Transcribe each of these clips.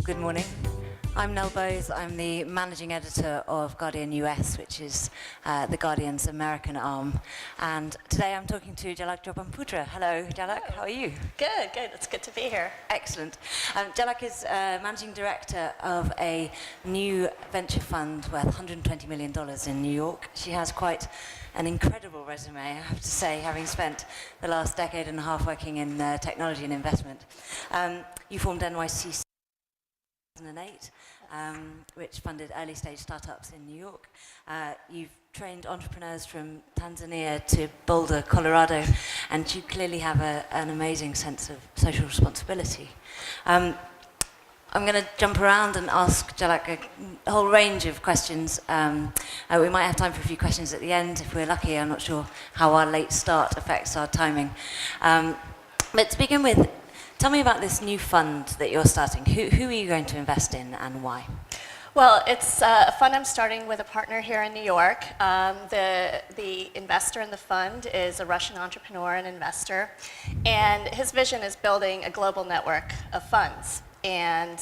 Good morning. I'm Nell Bowes. I'm the managing editor of Guardian US, which is the Guardian's American arm. And today I'm talking to Jalak Jobanputra. Hello, Jalak. How are you? Good, good. It's good to be here. Excellent. Jalak is managing director of a new venture fund worth $120 million in New York. She has quite an incredible resume, I have to say, having spent the last decade and a half working in technology and investment. You formed NYC 2008, which funded early-stage startups in New York. You've trained entrepreneurs from Tanzania to Boulder, Colorado, and you clearly have an amazing sense of social responsibility. I'm going to jump around and ask Jalak a whole range of questions. We might have time for a few questions at the end if we're lucky. I'm not sure how our late start affects our timing. But to begin with, tell me about this new fund that you're starting. Who are you going to invest in and why? Well, it's a fund I'm starting with a partner here in New York. The investor in the fund is a Russian entrepreneur and investor, and his vision is building a global network of funds. And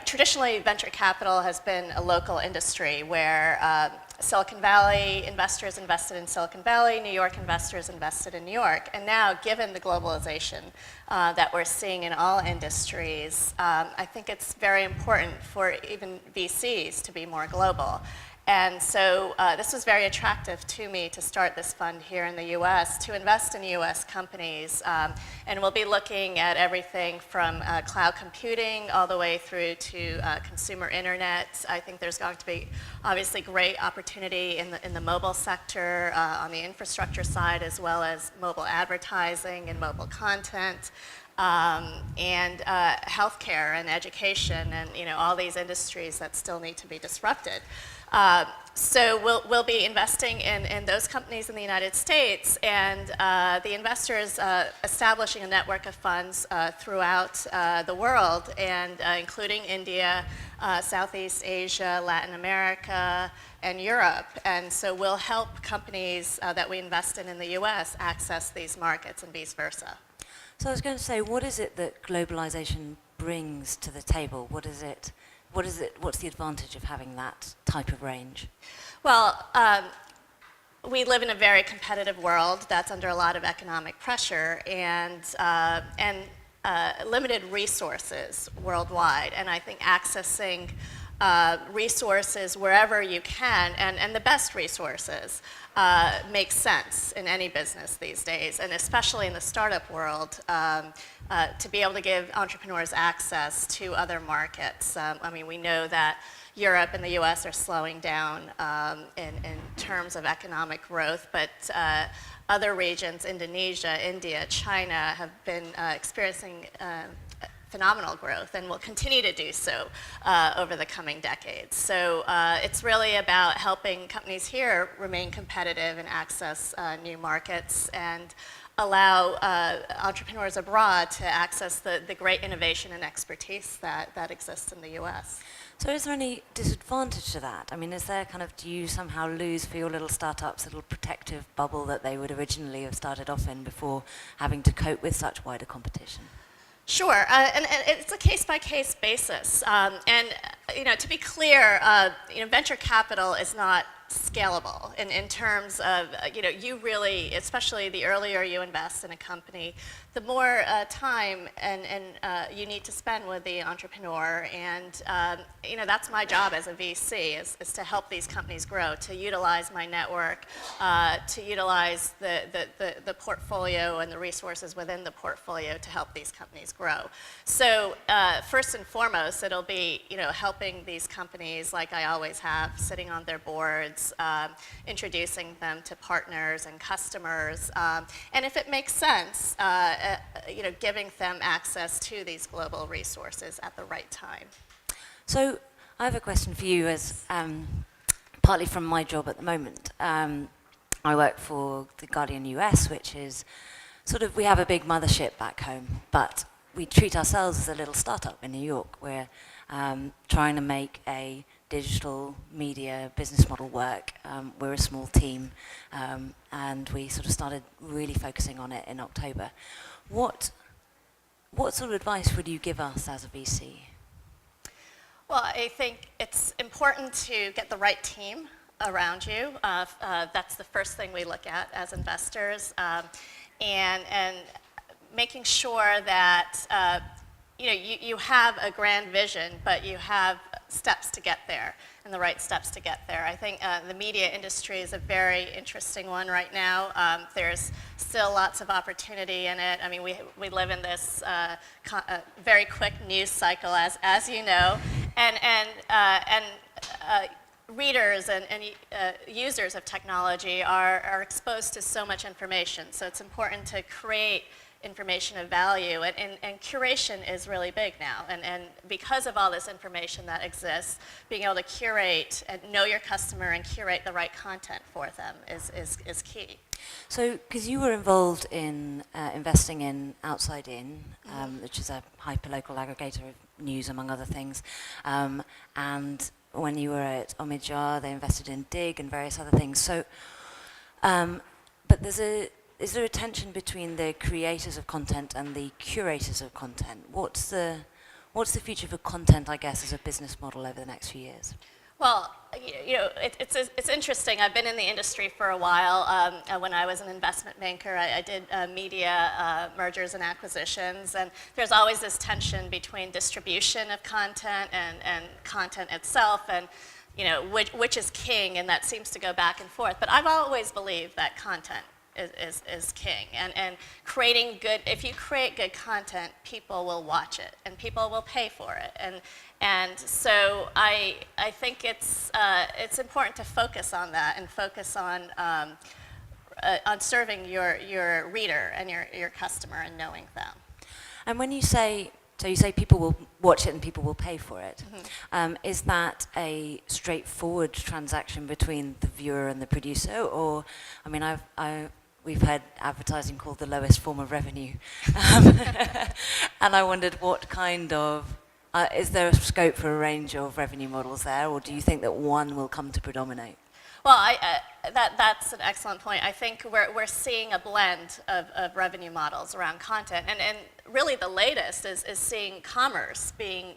traditionally, venture capital has been a local industry where Silicon Valley investors invested in Silicon Valley, New York investors invested in New York. And now, given the globalization that we're seeing in all industries, I think it's very important for even VCs to be more global. And so this was very attractive to me to start this fund here in the US, to invest in US companies. And we'll be looking at everything from cloud computing all the way through to consumer internet. I think there's going to be obviously great opportunity in the mobile sector, on the infrastructure side, as well as mobile advertising and mobile content. And healthcare and education and all these industries that still need to be disrupted. So we'll be investing in those companies in the United States, and the investors establishing a network of funds throughout the world, and including India, Southeast Asia, Latin America, and Europe. And so we'll help companies that we invest in the US access these markets and vice versa. So I was going to say, what is it that globalization brings to the table? What's the advantage of having that type of range? Well, we live in a very competitive world that's under a lot of economic pressure and limited resources worldwide. And I think accessing resources wherever you can, and the best resources, makes sense in any business these days, and especially in the startup world, to be able to give entrepreneurs access to other markets. I mean, we know that Europe and the US are slowing down in terms of economic growth, but other regions, Indonesia, India, China, have been experiencing phenomenal growth and will continue to do so over the coming decades. So it's really about helping companies here remain competitive and access new markets and allow entrepreneurs abroad to access the great innovation and expertise that exists in the US. So is there any disadvantage to that? I mean, do you somehow lose for your little startups a little protective bubble that they would originally have started off in before having to cope with such wider competition? Sure, and it's a case-by-case basis. To be clear, venture capital is not scalable in terms of, you really, especially the earlier you invest in a company, the more time and you need to spend with the entrepreneur. And, that's my job as a VC, is to help these companies grow, to utilize my network, to utilize the portfolio and the resources within the portfolio to help these companies grow. So first and foremost, it'll be, helping these companies, like I always have, sitting on their boards, introducing them to partners and customers, and if it makes sense, giving them access to these global resources at the right time. So I have a question for you, as partly from my job at the moment. I work for the Guardian US, which is we have a big mothership back home, but we treat ourselves as a little startup in New York. We're trying to make a digital media business model work. We're a small team, and we started really focusing on it in October. What sort of advice would you give us as a VC? Well, I think it's important to get the right team around you. That's the first thing we look at as investors, and making sure that you have a grand vision, but you have steps to get there, and the right steps to get there. I think the media industry is a very interesting one right now. There's still lots of opportunity in it. I mean, we live in this very quick news cycle, as you know, and readers and users of technology are exposed to so much information. So it's important to create information of value, and curation is really big now. And because of all this information that exists, being able to curate and know your customer and curate the right content for them is key. So, because you were involved in investing in Outside In, which is a hyperlocal aggregator of news, among other things, and when you were at Omidyar, they invested in Dig and various other things. So, but is there a tension between the creators of content and the curators of content? What's the future for content, I guess, as a business model over the next few years? Well, it's interesting. I've been in the industry for a while. When I was an investment banker, I did media mergers and acquisitions, and there's always this tension between distribution of content and content itself, and which is king, and that seems to go back and forth. But I've always believed that content is king, and creating good. If you create good content, people will watch it, and people will pay for it, and so I think it's important to focus on that and focus on serving your reader and your customer and knowing them. And when you say people will watch it and people will pay for it, is that a straightforward transaction between the viewer and the producer, or I mean we've heard advertising called the lowest form of revenue. And I wondered what kind of, is there a scope for a range of revenue models there, or do you think that one will come to predominate? Well, that's an excellent point. I think we're seeing a blend of revenue models around content, and really the latest is seeing commerce being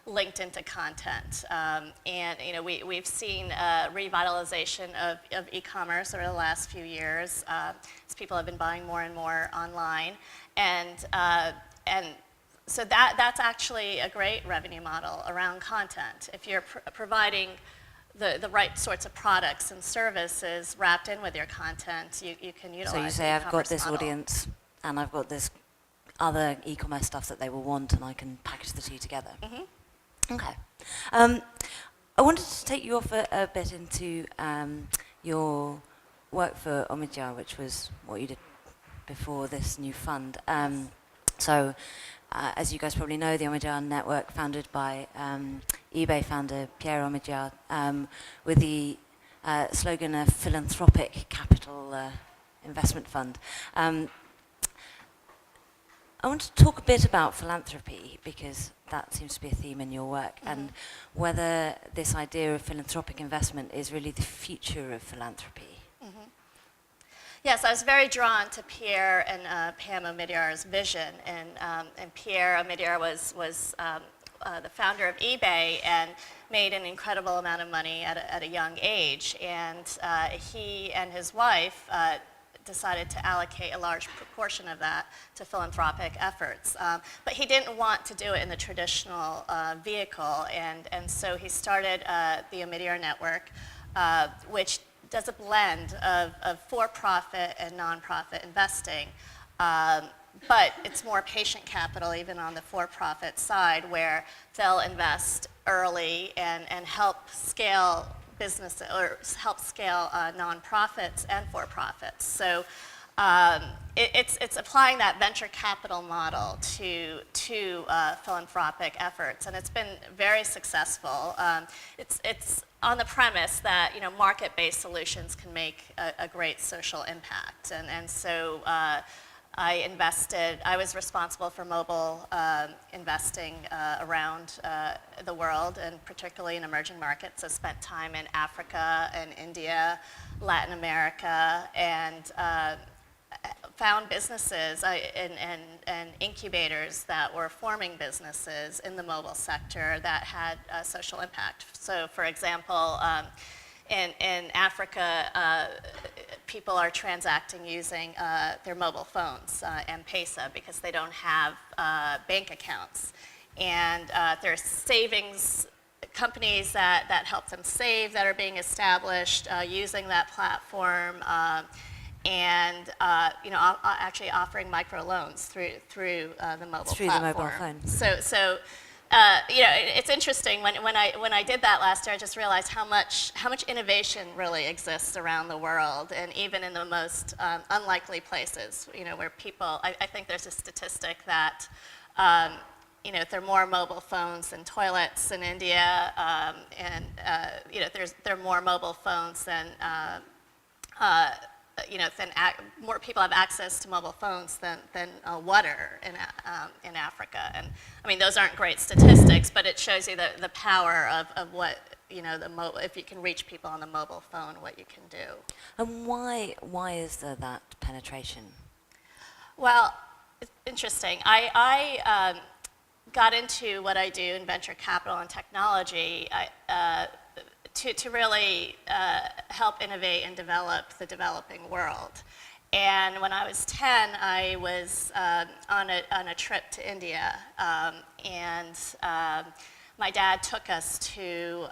linked into content. And we've seen revitalization of e-commerce over the last few years as people have been buying more and more online, and so that's actually a great revenue model around content. If you're providing the right sorts of products and services wrapped in with your content, you can utilize. So you say I've got this audience and I've got this other e-commerce stuff that they will want, and I can package the two together. Okay. I wanted to take you off a bit into your work for Omidyar, which was what you did before this new fund. So, as you guys probably know, the Omidyar network, founded by eBay founder Pierre Omidyar, with the slogan a philanthropic capital investment fund. I want to talk a bit about philanthropy, because that seems to be a theme in your work, and whether this idea of philanthropic investment is really the future of philanthropy. Yes, I was very drawn to Pierre and Pam Omidyar's vision, and Pierre Omidyar was the founder of eBay and made an incredible amount of money at a young age, and he and his wife decided to allocate a large proportion of that to philanthropic efforts. But he didn't want to do it in the traditional vehicle, and so he started the Omidyar Network, which does a blend of for-profit and nonprofit investing. But it's more patient capital, even on the for-profit side, where they'll invest early and help scale business, or help scale nonprofits and for-profits. So it's applying that venture capital model to philanthropic efforts, and it's been very successed. It's on the premise that market-based solutions can make a great social impact, and so I was responsible for mobile investing around the world, and particularly in emerging markets. I spent time in Africa and India, Latin America, and found businesses and incubators that were forming businesses in the mobile sector that had a social impact. So, for example, in Africa, people are transacting using their mobile phones, M-Pesa, because they don't have bank accounts. And there's savings companies that help them save that are being established using that platform, and actually offering microloans through the mobile Through platform. the mobile phone. So it's interesting when I did that last year. I just realized how much innovation really exists around the world, and even in the most unlikely places. Where people, I think there's a statistic that there are more mobile phones than toilets in India, and there are more mobile phones than more people have access to mobile phones than water in Africa. And I mean, those aren't great statistics, but it shows you the power of what, if you can reach people on the mobile phone, what you can do. And why is there that penetration? Well, it's interesting. I got into what I do in venture capital and technology to really help innovate and develop the developing world. And when I was 10, I was on a trip to India, and my dad took us to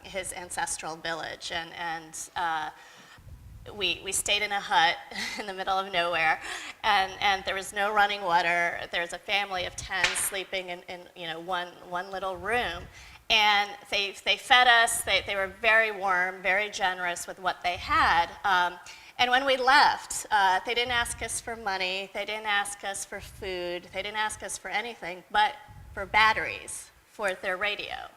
his ancestral village, and we stayed in a hut in the middle of nowhere, and there was no running water. There was a family of 10 sleeping in one little room. And they fed us. They were very warm, very generous with what they had. And when we left, they didn't ask us for money. They didn't ask us for food. They didn't ask us for anything but for batteries for their radio.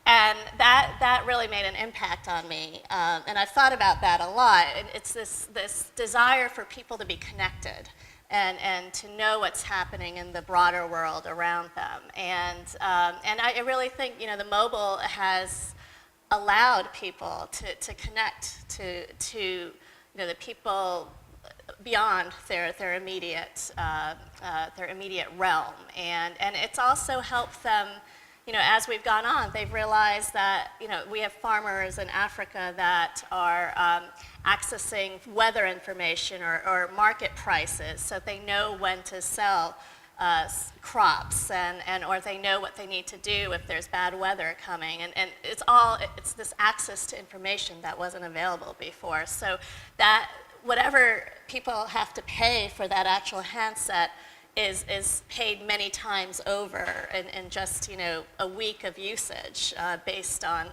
And that really made an impact on me. And I've thought about that a lot. It's this desire for people to be connected and to know what's happening in the broader world around them. And I really think, the mobile has allowed people to connect to the people beyond their immediate realm. And it's also helped them, as we've gone on, they've realized that, we have farmers in Africa that are accessing weather information or market prices, so they know when to sell crops, or they know what they need to do if there's bad weather coming. And it's this access to information that wasn't available before. So that whatever people have to pay for that actual handset is paid many times over in just a week of usage based on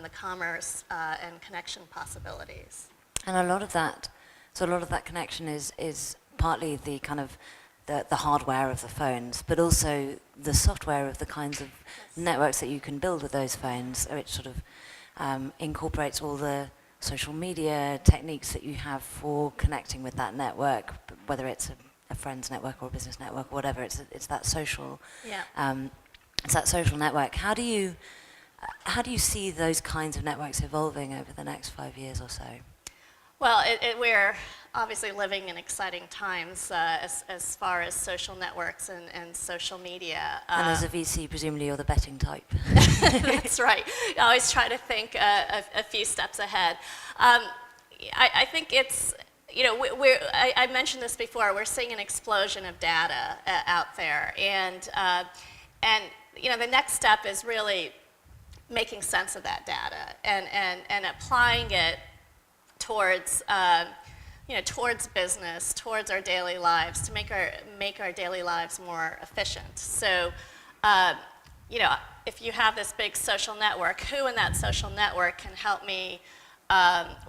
the commerce and connection possibilities. And a lot of that connection is partly the kind of the hardware of the phones, but also the software of the kinds of networks that you can build with those phones, which sort of incorporates all the social media techniques that you have for connecting with that network, whether it's a friend's network or a business network or whatever. It's that social. Yeah. It's that social network. How do you see those kinds of networks evolving over the next 5 years or so? Well, we're obviously living in exciting times as far as social networks and social media. And as a VC, presumably you're the betting type. That's right. I always try to think a few steps ahead. I think it's, I mentioned this before, we're seeing an explosion of data out there. And the next step is really making sense of that data and applying it towards towards business, towards our daily lives, to make our daily lives more efficient. So, if you have this big social network, who in that social network can help me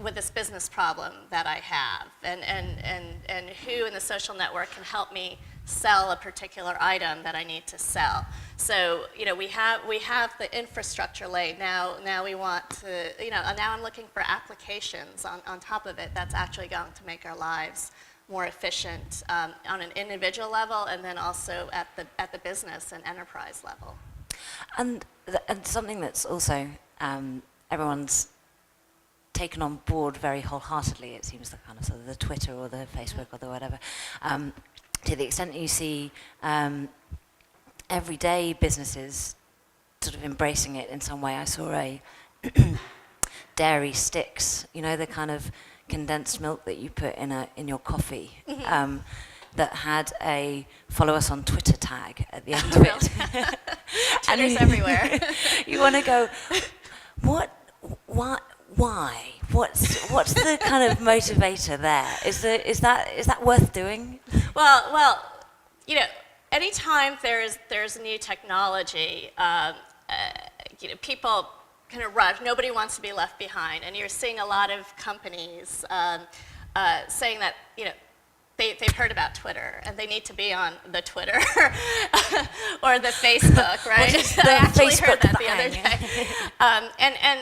with this business problem that I have, and who in the social network can help me sell a particular item that I need to sell. So, we have the infrastructure laid. Now we want to, now I'm looking for applications on top of it that's actually going to make our lives more efficient on an individual level, and then also at the business and enterprise level. And something that's also everyone's taken on board very wholeheartedly, it seems, the kind of sort of the Twitter or the Facebook or the whatever, to the extent that you see everyday businesses sort of embracing it in some way. I saw a dairy sticks, you know, the kind of condensed milk that you put in your coffee, that had a follow us on Twitter tag at the end of it. Twitter's everywhere. You want to go, why? What's the kind of motivator there? Is that worth doing? Well, you know, anytime there's new technology, you know, people kind of rush. Nobody wants to be left behind, and you're seeing a lot of companies saying that, you know, they've heard about Twitter and they need to be on the Twitter or the Facebook, right? I actually heard that the other day.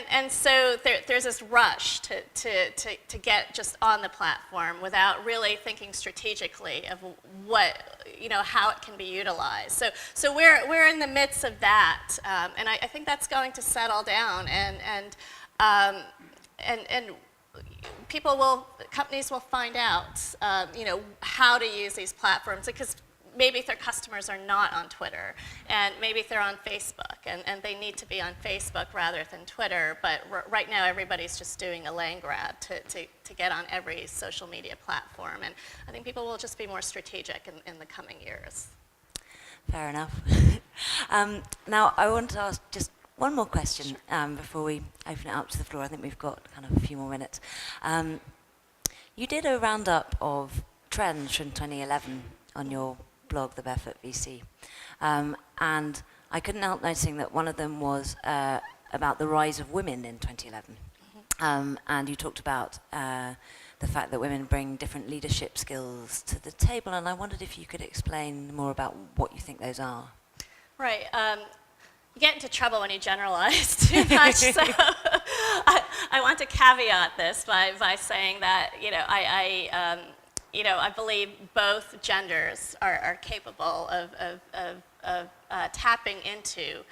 And so there's this rush to get just on the platform without really thinking strategically of what, you know, how it can be utilized. So we're in the midst of that, and I think that's going to settle down, and companies will find out, you know, how to use these platforms, because maybe their customers are not on Twitter, and maybe they're on Facebook, and they need to be on Facebook rather than Twitter, but right now everybody's just doing a land grab to get on every social media platform, and I think people will just be more strategic in the coming years. Fair enough. Now, I want to ask just one more question before we open it up to the floor. I think we've got kind of a few more minutes. You did a roundup of trends from 2011 on your blog, The Barefoot VC. And I couldn't help noticing that one of them was about the rise of women in 2011. And you talked about the fact that women bring different leadership skills to the table. And I wondered if you could explain more about what you think those are. Right. You get into trouble when you generalize too much, so I want to caveat this by saying that, you know, I believe both genders are capable of tapping into,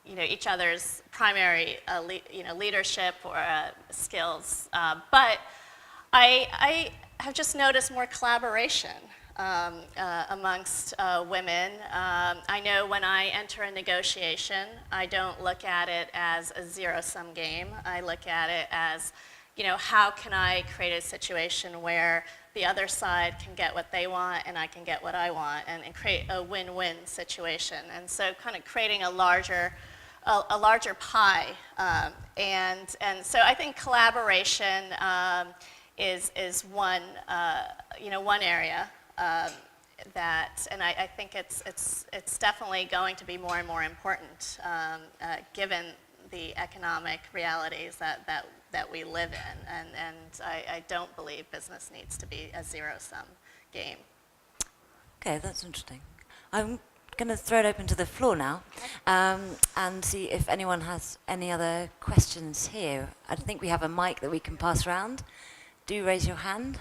you know, each other's primary, you know, leadership or skills. But I have just noticed more collaboration amongst women. I know when I enter a negotiation, I don't look at it as a zero-sum game. I look at it as, you know, how can I create a situation where the other side can get what they want and I can get what I want, and create a win-win situation. And so kind of creating a larger pie. And so I think collaboration is one, you know, one area. And I think it's definitely going to be more and more important given the economic realities that we live in, and I don't believe business needs to be a zero-sum game. Okay, that's interesting. I'm going to throw it open to the floor now, and see if anyone has any other questions here. I think we have a mic that we can pass around. Do raise your hand.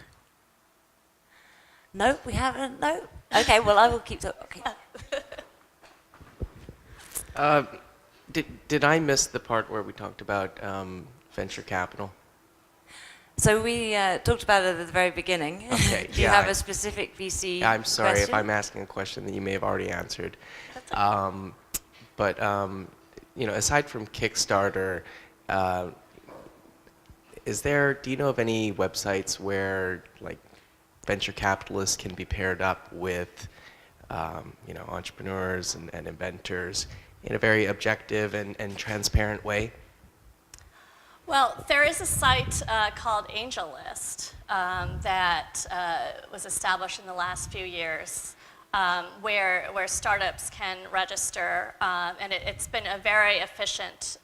No, we haven't. No. Okay. Well, I will keep talking. Okay. Did I miss the part where we talked about venture capital? So we talked about it at the very beginning. Okay. Do you have a specific VC I'm sorry question? if I'm asking a question that you may have already answered. That's okay. But you know, aside from Kickstarter, do you know of any websites where, like, venture capitalists can be paired up with, you know, entrepreneurs and inventors in a very objective and transparent way? Well, there is a site called AngelList that was established in the last few years, where startups can register, and it's been a very efficient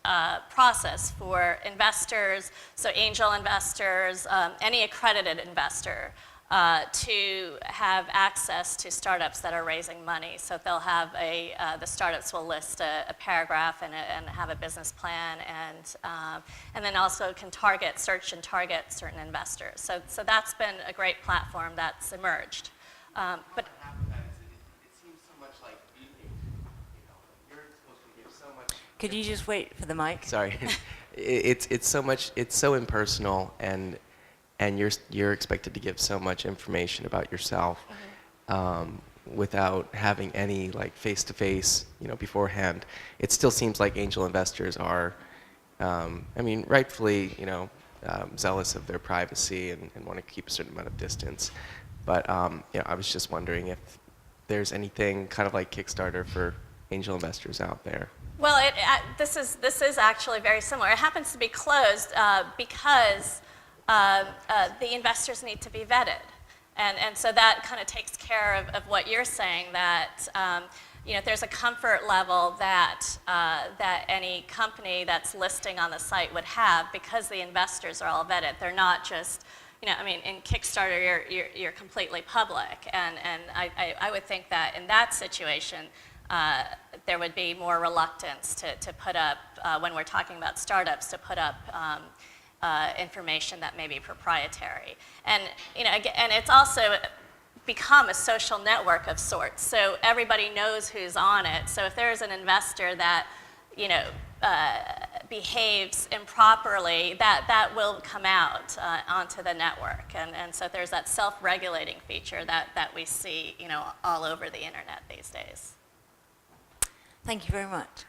process for investors, so angel investors, any accredited investor, to have access to startups that are raising money. So they'll have the startups will list a paragraph and have a business plan, and then also can search and target certain investors. So that's been a great platform that's emerged. But It seems so much like being, you know, you're supposed to give so much. Could you just wait for the mic? Sorry. it's so much, it's so impersonal, and you're expected to give so much information about yourself without having any like face-to-face, beforehand. It still seems like angel investors are, I mean, rightfully, zealous of their privacy and want to keep a certain amount of distance. But I was just wondering if there's anything kind of like Kickstarter for angel investors out there. Well, this is actually very similar. It happens to be closed because the investors need to be vetted. And so that kind of takes care of what you're saying, that there's a comfort level that any company that's listing on the site would have, because the investors are all vetted. They're not just, in Kickstarter, you're completely public. And I would think that in that situation, there would be more reluctance to put up, when we're talking about startups, to put up information that may be proprietary. And, and it's also become a social network of sorts. So everybody knows who's on it. So if there's an investor that, behaves improperly, that will come out onto the network. And so there's that self-regulating feature that we see, all over the internet these days. Thank you very much.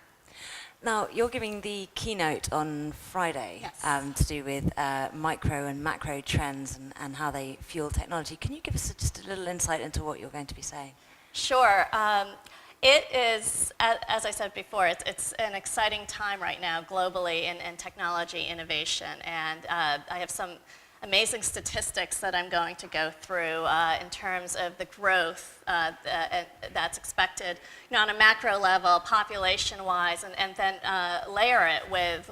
Now, you're giving the keynote on Friday. Yes. To do with micro and macro trends and how they fuel technology. Can you give us just a little insight into what you're going to be saying? Sure. It is, as I said before, it's an exciting time right now globally in technology innovation. And I have some amazing statistics that I'm going to go through in terms of the growth that's expected, on a macro level, population-wise, and then layer it with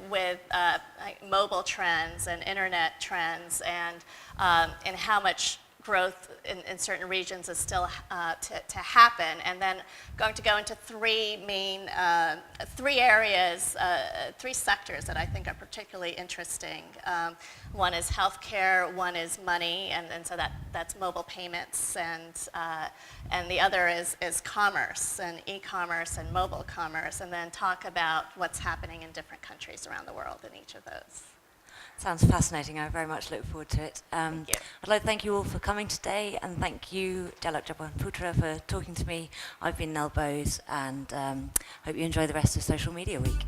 mobile trends and internet trends, and how much growth in certain regions is still to happen. And then going to go into three areas, three sectors that I think are particularly interesting. One is healthcare, one is money, and so that's mobile payments, and the other is commerce and e-commerce and mobile commerce, and then talk about what's happening in different countries around the world in each of those. Sounds fascinating. I very much look forward to it. Thank you. I'd like to thank you all for coming today, and thank you, Jalak Jobanputra, for talking to me. I've been Nell Bowes, and hope you enjoy the rest of Social Media Week.